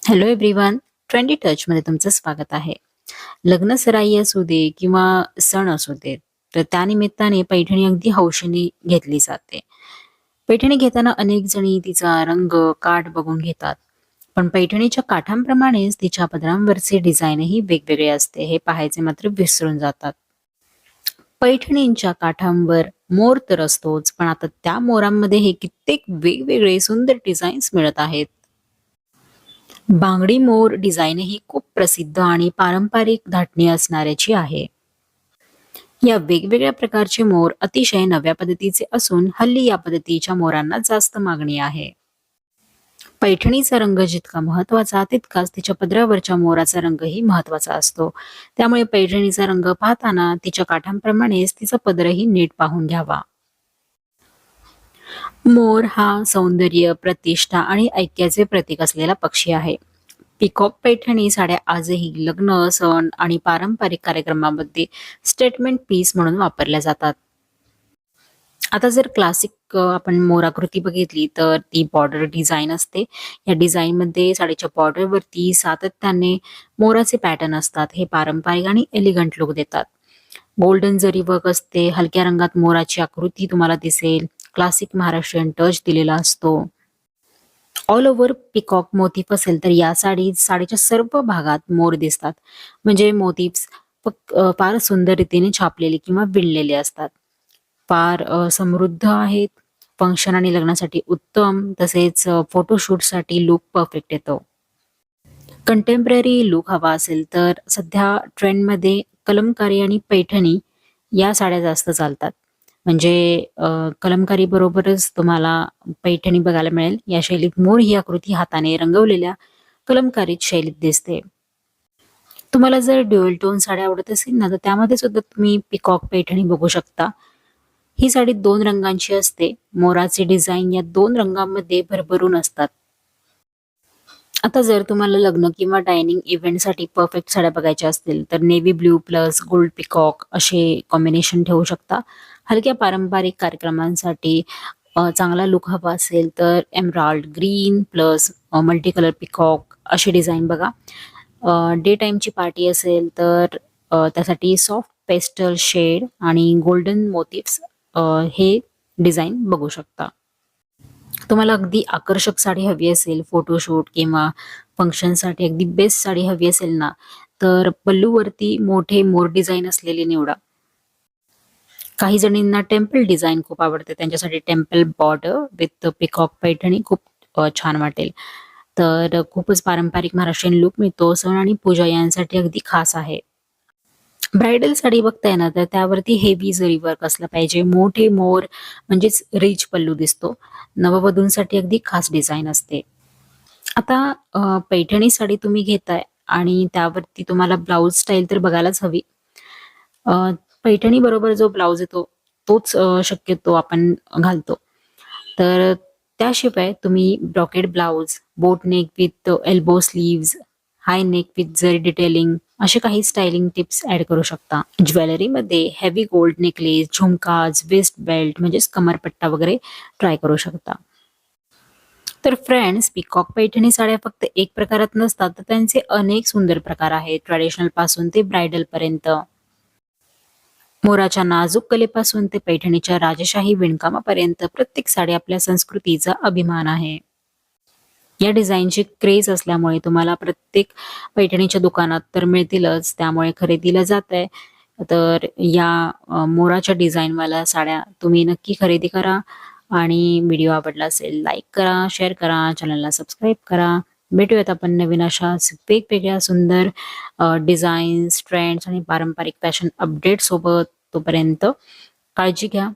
Hello everyone. Trendy टचमध्ये तुमचं स्वागत आहे. लग्न सराई असू दे किंवा सण असू दे, तर त्यानिमित्ताने पैठणी अगदी हौशीने घेतली जाते. पैठणी घेताना अनेक जणी तिचा रंग, काठ बघून घेतात. पण पैठणीच्या काठांप्रमाणेच तिच्या पदरांवरचे डिझाईनही वेगवेगळे असते, हे पाहायचे मात्र विसरून जातात. पैठणींच्या काठांवर मोर तर असतोच, पण आता त्या मोरांमध्ये हे कित्येक वेगवेगळे सुंदर डिझाईन्स मिळत आहेत. बांगडी मोर डिझाईन ही खूप प्रसिद्ध आणि पारंपरिक धाटणी असणाऱ्याची आहे. या वेगवेगळ्या प्रकारचे मोर अतिशय नव्या पद्धतीचे असून हल्ली या पद्धतीच्या मोरांना जास्त मागणी आहे. पैठणीचा रंग जितका महत्वाचा तितकाच तिच्या पदरावरच्या मोराचा रंगही महत्वाचा असतो. त्यामुळे पैठणीचा रंग पाहताना तिच्या काठांप्रमाणेच तिचा पदरही नीट पाहून घ्यावा. मोर हा सौंदर्य, प्रतिष्ठा आणि ऐक्याचे प्रतीक असलेला पक्षी आहे. पिकॉक पैठणी साड्या आजही लग्न, सण आणि पारंपरिक कार्यक्रमामध्ये स्टेटमेंट पीस म्हणून वापरल्या जातात. आता जर क्लासिक आपण मोराकृती बघितली तर ती बॉर्डर डिझाइन असते. या डिझाइनमध्ये साडीच्या बॉर्डरवरती सातत्याने मोराचे पॅटर्न असतात. हे पारंपरिक आणि एलिगंट लुक देतात. गोल्डन जरी वर्क असते, हलक्या रंगात मोराची आकृती तुम्हाला दिसेल. क्लासिक महाराष्ट्रीयन टच दिलेला असतो. ऑल ओव्हर पिकॉक मोतीफ असेल तर या साडीच्या सर्व भागात मोर दिसतात. म्हणजे मोटिव्स फार सुंदर रीतीने छापलेले किंवा विणलेले असतात. फार समृद्ध आहेत. फंक्शन आणि लग्नासाठी उत्तम, तसेच फोटोशूटसाठी लूक परफेक्ट येतो. कंटेम्पररी लूक हवा असेल तर सध्या ट्रेंडमध्ये कलमकारी आणि पैठणी या साड्या जास्त चालतात. म्हणजे कलमकारी बरोबरच तुम्हाला पैठणी बघायला मिळेल. या शैलीत मोर ही आकृती हाताने रंगवलेल्या कलमकारीत शैलीत दिसते. तुम्हाला जर ड्युअल टोन साड्या आवडत असेल ना, तर त्यामध्ये सुद्धा तुम्ही पिकॉक पैठणी बघू शकता. ही साडी 2 रंगांची असते. मोराचे डिझाइन या 2 रंगांमध्ये भरभरून असतात. आता जर तुम्हाला लग्न किंवा डायनिंग इव्हेंटसाठी परफेक्ट साड्या बघायच्या असतील, तर navy blue plus gold peacock असे कॉम्बिनेशन ठेवू शकता. हलक्या पारंपरिक कार्यक्रमांसाठी चांगला लूक हवा असेल, तर emerald green plus multi colour peacock अशी डिझाइन बघा. डे टाईमची पार्टी असेल, तर त्यासाठी सॉफ्ट पेस्टल शेड आणि गोल्डन मोटिव्स हे डिझाइन बघू शकता. तुम्हाला अगदी आकर्षक साडी हवी असेल फोटोशूट किंवा फंक्शनसाठी अगदी बेस्ट साडी हवी असेल ना, तर पल्लूवरती मोठे मोर डिझाइन असलेली निवडा. काही जणींना टेम्पल डिझाइन खूप आवडते. त्यांच्यासाठी temple border with peacock Paithani खूप छान वाटेल. तर खूपच पारंपरिक महाराष्ट्रीयन लूक मिळतो. सण आणि पूजा यांसाठी अगदी खास आहे. ब्राइडल साडी बघताय ना, तर त्यावरती हेवी जरी वर्क असलं पाहिजे. मोठे मोर म्हणजेच रिच पल्लू दिसतो. नववधूंसाठी अगदी खास डिझाइन असते. आता पैठणी साडी तुम्ही घेताय आणि त्यावरती तुम्हाला ब्लाउज स्टाईल तर बघायलाच हवी. अ, पैठणी बरोबर जो ब्लाउज येतो तोच शक्यतो आपण घालतो. तर त्याशिवाय तुम्ही brocade blouse, boat neck with elbow sleeves, high neck with zari detailing असे काही स्टायलिंग टिप्स ॲड करू शकता. ज्वेलरीमध्ये heavy gold necklace, jhumkas, waist belt म्हणजेच कमरपट्टा वगैरे ट्राय करू शकता. तर फ्रेंड्स, पिकॉक पैठणी साड्या फक्त एक प्रकारात नसतात, तर त्यांचे अनेक सुंदर प्रकार आहेत. ट्रेडिशनल पासून ते ब्रायडल पर्यंत. मोराच्या नाजूक कलेपासून ते पैठणीच्या राजशाही विणकामापर्यंत प्रत्येक साडी आपल्या संस्कृतीचा अभिमान आहे. या डिझाईनची क्रेज असल्यामुळे तुम्हाला प्रत्येक पैठणीच्या दुकानात तर मिळतीलच, त्यामुळे खरेदीला जाताय तर या मोराच्या डिझाईनवाल्या साड्या तुम्ही नक्की खरेदी करा. आणि व्हिडिओ आवडला असेल लाईक करा, शेअर करा, चॅनलला सबस्क्राईब करा. भेटूयात आपण नवीन अशाच वेगवेगळ्या सुंदर डिझाईन्स, ट्रेंड्स आणि पारंपरिक फॅशन अपडेट सोबत. तोपर्यंत काळजी घ्या.